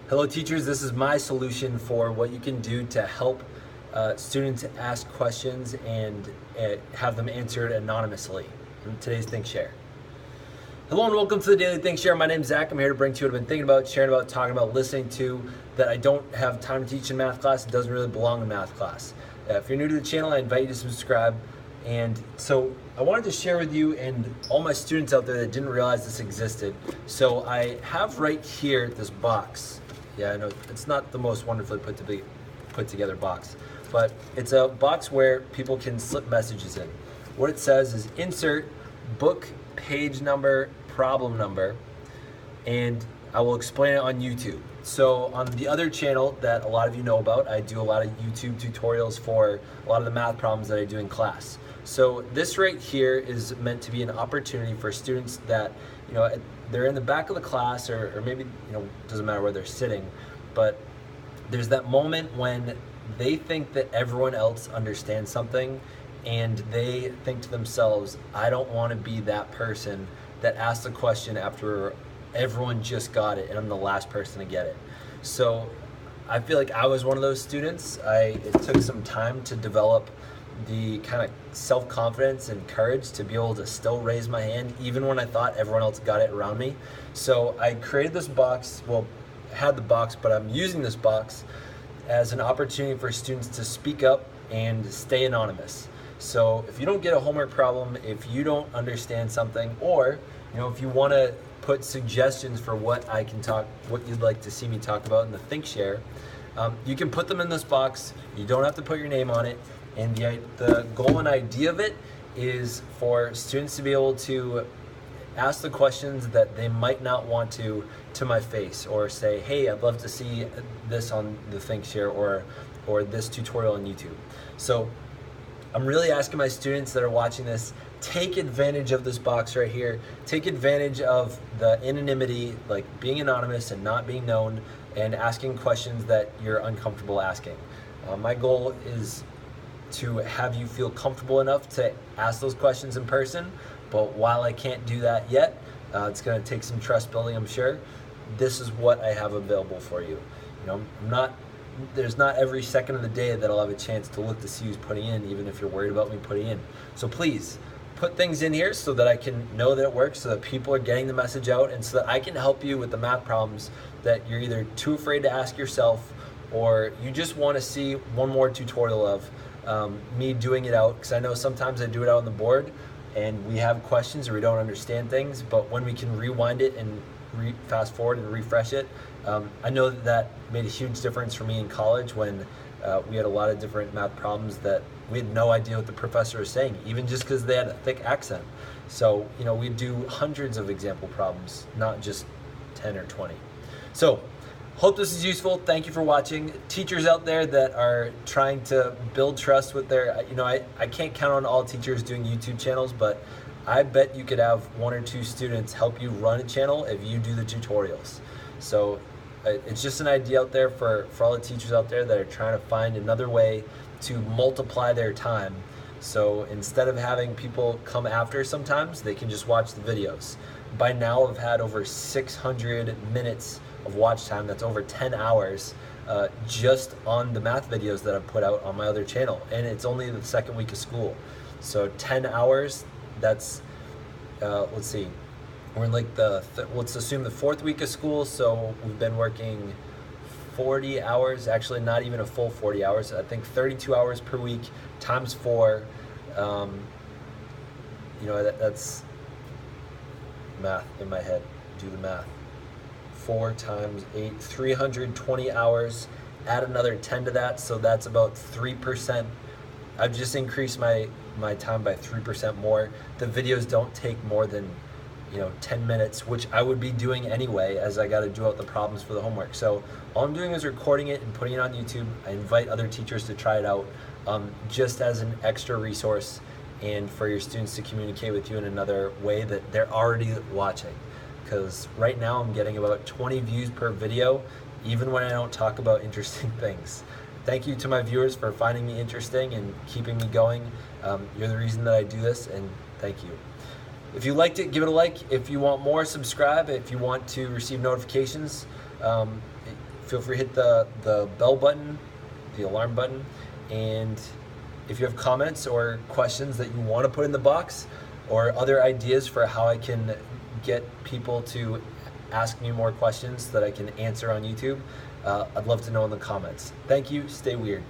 Hello teachers, this is my solution for what you can do to help students ask questions and have them answered anonymously in today's Think Share. Hello and welcome to the Daily Think Share. My name's Zach. I'm here to bring to you what I've been thinking about, sharing about, talking about, listening to that I don't have time to teach in math class. It doesn't really belong in math class. If you're new to the channel, I invite you to subscribe. And so I wanted to share with you and all my students out there that didn't realize this existed. So I have right here this box. Yeah, I know it's not the most wonderfully put together box, but it's a box where people can slip messages in. What it says is insert book, page number, problem number, and I will explain it on YouTube. So on the other channel that a lot of you know about, I do a lot of YouTube tutorials for a lot of the math problems that I do in class. So this right here is meant to be an opportunity for students that, you know, they're in the back of the class or maybe, you know, doesn't matter where they're sitting, but there's that moment when they think that everyone else understands something and they think to themselves, I don't want to be that person that asks a question after everyone just got it and I'm the last person to get it. So I feel like I was one of those students. It took some time to develop the kind of self-confidence and courage to be able to still raise my hand even when I thought everyone else got it around me. So I created this box, well, I had the box, but I'm using this box as an opportunity for students to speak up and stay anonymous. So if you don't get a homework problem, if you don't understand something, or you know, if you want to put suggestions for what you'd like to see me talk about in the Think Share, you can put them in this box. You don't have to put your name on it. And the goal and idea of it is for students to be able to ask the questions that they might not want to my face, or say, hey, I'd love to see this on the Think Share or this tutorial on YouTube. So I'm really asking my students that are watching this, take advantage of this box right here. Take advantage of the anonymity, like being anonymous and not being known, and asking questions that you're uncomfortable asking. My goal is to have you feel comfortable enough to ask those questions in person, but while I can't do that yet, it's going to take some trust building, I'm sure. This is what I have available for you. You know, there's not every second of the day that I'll have a chance to look to see who's putting in, even if you're worried about me putting in. So please put things in here so that I can know that it works, so that people are getting the message out, and so that I can help you with the math problems that you're either too afraid to ask yourself, or you just want to see one more tutorial of me doing it out, because I know sometimes I do it out on the board and we have questions or we don't understand things, but when we can rewind it and fast forward and refresh it, I know that made a huge difference for me in college when we had a lot of different math problems that we had no idea what the professor was saying, even just because they had a thick accent. So, you know, we do hundreds of example problems, not just 10 or 20. So hope this is useful. Thank you for watching. Teachers out there that are trying to build trust with their, you know, I can't count on all teachers doing YouTube channels, but I bet you could have one or two students help you run a channel if you do the tutorials. So it's just an idea out there for all the teachers out there that are trying to find another way to multiply their time. So instead of having people come after sometimes, they can just watch the videos. By now I've had over 600 minutes of watch time. That's over 10 hours just on the math videos that I've put out on my other channel, and it's only the second week of school. So 10 hours, that's let's see, we're in like let's assume the fourth week of school, so we've been working 40 hours, actually not even a full 40 hours, I think 32 hours per week times 4. You know, that's math in my head, do the math. 4 times 8, 320 hours, add another 10 to that, so that's about 3%. I've just increased my time by 3% more. The videos don't take more than, you know, 10 minutes, which I would be doing anyway, as I got to do out the problems for the homework. So all I'm doing is recording it and putting it on YouTube. I invite other teachers to try it out, just as an extra resource and for your students to communicate with you in another way that they're already watching. Because right now I'm getting about 20 views per video, even when I don't talk about interesting things. Thank you to my viewers for finding me interesting and keeping me going. You're the reason that I do this, and thank you. If you liked it, give it a like. If you want more, subscribe. If you want to receive notifications feel free to hit the bell button, the alarm button, and if you have comments or questions that you want to put in the box, or other ideas for how I can get people to ask me more questions that I can answer on YouTube, I'd love to know in the comments. Thank you. Stay weird.